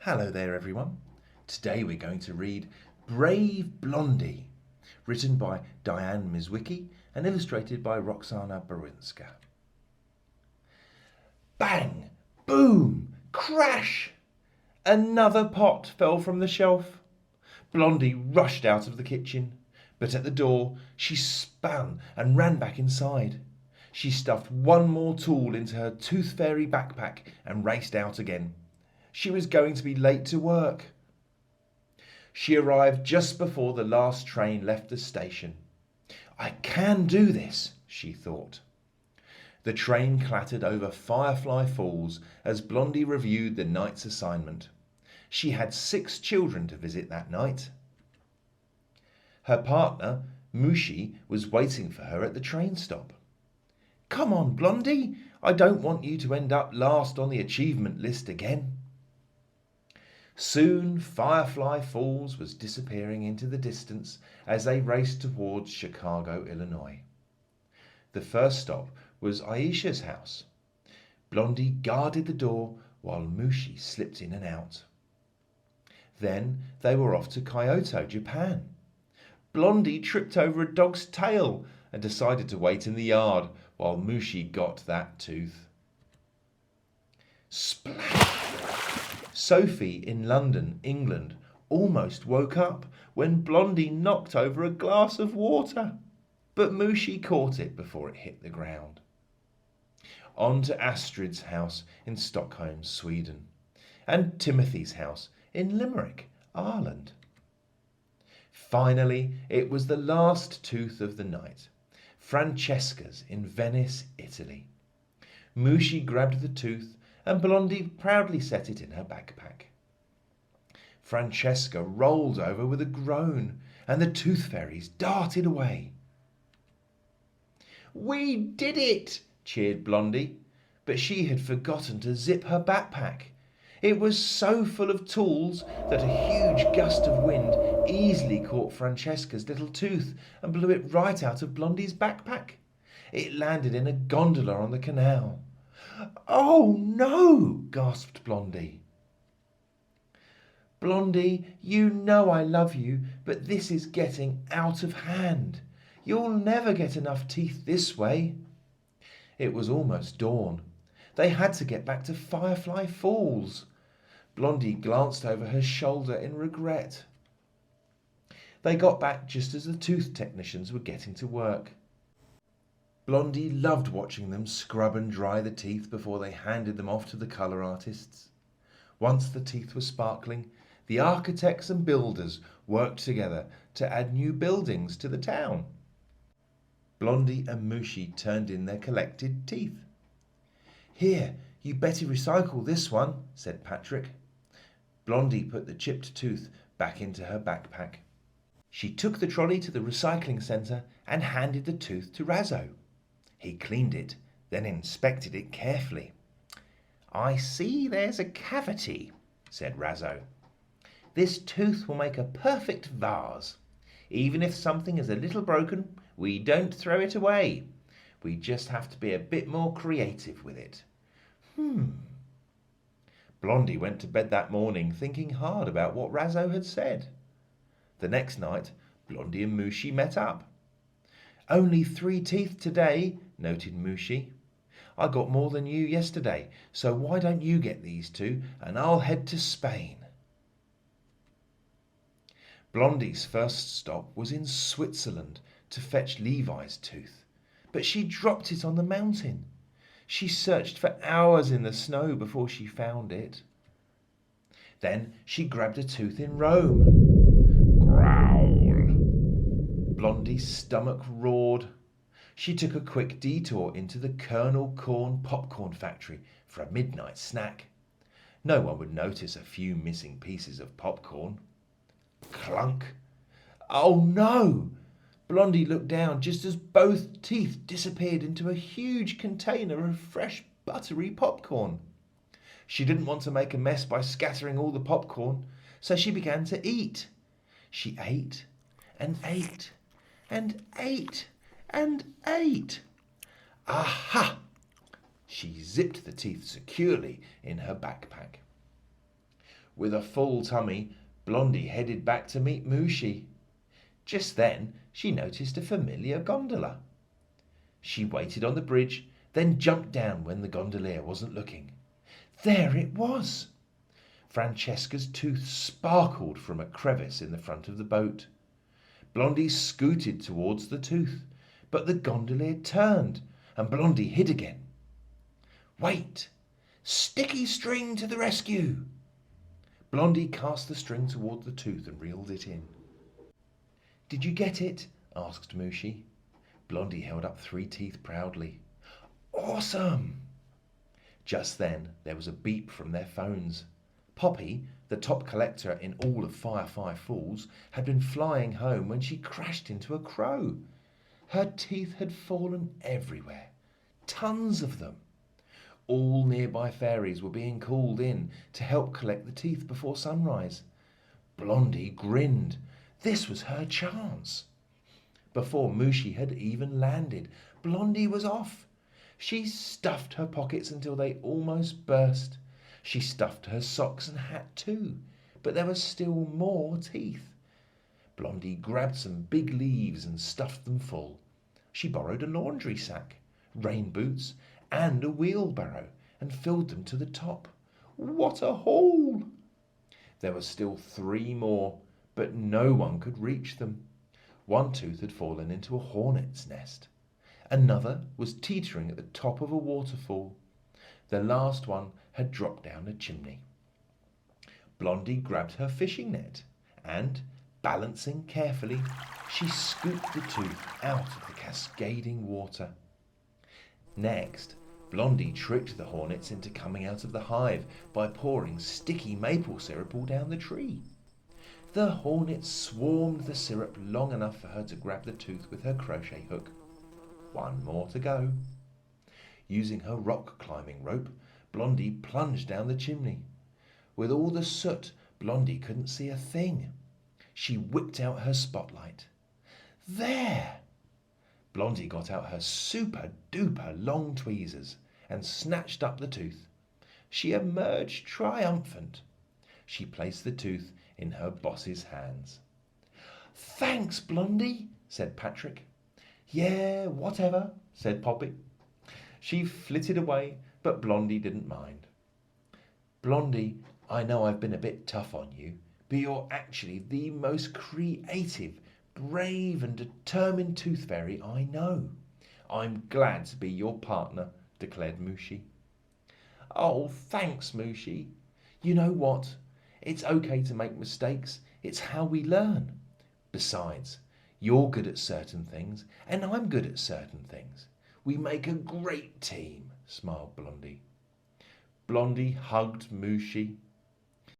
Hello there, everyone. Today we're going to read Brave Blondie, written by Diane Mizwicki and illustrated by Roxana Barinska. Bang! Boom! Crash! Another pot fell from the shelf. Blondie rushed out of the kitchen, but at the door she spun and ran back inside. She stuffed one more tool into her tooth fairy backpack and raced out again. She was going to be late to work. She arrived just before the last train left the station. I can do this, she thought. The train clattered over Firefly Falls as Blondie reviewed the night's assignment. She had 6 children to visit that night. Her partner, Mushi, was waiting for her at the train stop. Come on, Blondie, I don't want you to end up last on the achievement list again. Soon Firefly Falls was disappearing into the distance as they raced towards Chicago, Illinois. The first stop was Aisha's house. Blondie guarded the door while Mushi slipped in and out. Then they were off to Kyoto, Japan. Blondie tripped over a dog's tail and decided to wait in the yard while Mushi got that tooth. Splash! Sophie in London, England, almost woke up when Blondie knocked over a glass of water, but Mushi caught it before it hit the ground. On to Astrid's house in Stockholm, Sweden, and Timothy's house in Limerick, Ireland. Finally, it was the last tooth of the night, Francesca's in Venice, Italy. Mushi grabbed the tooth and Blondie proudly set it in her backpack. Francesca rolled over with a groan and the tooth fairies darted away. We did it, cheered Blondie, but she had forgotten to zip her backpack. It was so full of tools that a huge gust of wind easily caught Francesca's little tooth and blew it right out of Blondie's backpack. It landed in a gondola on the canal. Oh no, gasped Blondie. Blondie, you know I love you, but this is getting out of hand. You'll never get enough teeth this way. It was almost dawn. They had to get back to Firefly Falls. Blondie glanced over her shoulder in regret. They got back just as the tooth technicians were getting to work. Blondie loved watching them scrub and dry the teeth before they handed them off to the colour artists. Once the teeth were sparkling, the architects and builders worked together to add new buildings to the town. Blondie and Mushi turned in their collected teeth. Here, you better recycle this one, said Patrick. Blondie put the chipped tooth back into her backpack. She took the trolley to the recycling centre and handed the tooth to Razzo. He cleaned it, then inspected it carefully. I see there's a cavity, said Razzo. This tooth will make a perfect vase. Even if something is a little broken, we don't throw it away. We just have to be a bit more creative with it. Blondie went to bed that morning thinking hard about what Razzo had said. The next night, Blondie and Mushi met up. Only 3 teeth today, noted Mushi. I got more than you yesterday, so why don't you get these 2 and I'll head to Spain. Blondie's first stop was in Switzerland to fetch Levi's tooth, but she dropped it on the mountain. She searched for hours in the snow before she found it. Then she grabbed a tooth in Rome. Growl! Blondie's stomach roared. She took a quick detour into the Colonel Corn popcorn factory for a midnight snack. No one would notice a few missing pieces of popcorn. Clunk! Oh no! Blondie looked down just as both teeth disappeared into a huge container of fresh buttery popcorn. She didn't want to make a mess by scattering all the popcorn, so she began to eat. She ate and ate and ate and ate. Aha! She zipped the teeth securely in her backpack. With a full tummy, Blondie headed back to meet Moushy. Just then she noticed a familiar gondola. She waited on the bridge, then jumped down when the gondolier wasn't looking. There it was! Francesca's tooth sparkled from a crevice in the front of the boat. Blondie scooted towards the tooth, but the gondolier turned and Blondie hid again. Wait! Sticky string to the rescue! Blondie cast the string toward the tooth and reeled it in. Did you get it? Asked Moushy. Blondie held up 3 teeth proudly. Awesome! Just then there was a beep from their phones. Poppy, the top collector in all of Firefly Falls, had been flying home when she crashed into a crow. Her teeth had fallen everywhere. Tons of them. All nearby fairies were being called in to help collect the teeth before sunrise. Blondie grinned. This was her chance. Before Moushy had even landed, Blondie was off. She stuffed her pockets until they almost burst. She stuffed her socks and hat too, but there were still more teeth. Blondie grabbed some big leaves and stuffed them full. She borrowed a laundry sack, rain boots, and a wheelbarrow and filled them to the top. What a haul! There were still 3 more, but no one could reach them. One tooth had fallen into a hornet's nest. Another was teetering at the top of a waterfall. The last one had dropped down a chimney. Blondie grabbed her fishing net and, balancing carefully, she scooped the tooth out of the cascading water. Next, Blondie tricked the hornets into coming out of the hive by pouring sticky maple syrup all down the tree. The hornets swarmed the syrup long enough for her to grab the tooth with her crochet hook. 1 more to go. Using her rock climbing rope, Blondie plunged down the chimney. With all the soot, Blondie couldn't see a thing. She whipped out her spotlight. There! Blondie got out her super-duper long tweezers and snatched up the tooth. She emerged triumphant. She placed the tooth in her boss's hands. Thanks, Blondie, said Patrick. Yeah, whatever, said Poppy. She flitted away, but Blondie didn't mind. Blondie, I know I've been a bit tough on you, but you're actually the most creative, brave and determined tooth fairy I know. I'm glad to be your partner, declared Moushy. Oh, thanks, Moushy. You know what? It's okay to make mistakes. It's how we learn. Besides, you're good at certain things, and I'm good at certain things. We make a great team, smiled Blondie. Blondie hugged Moushy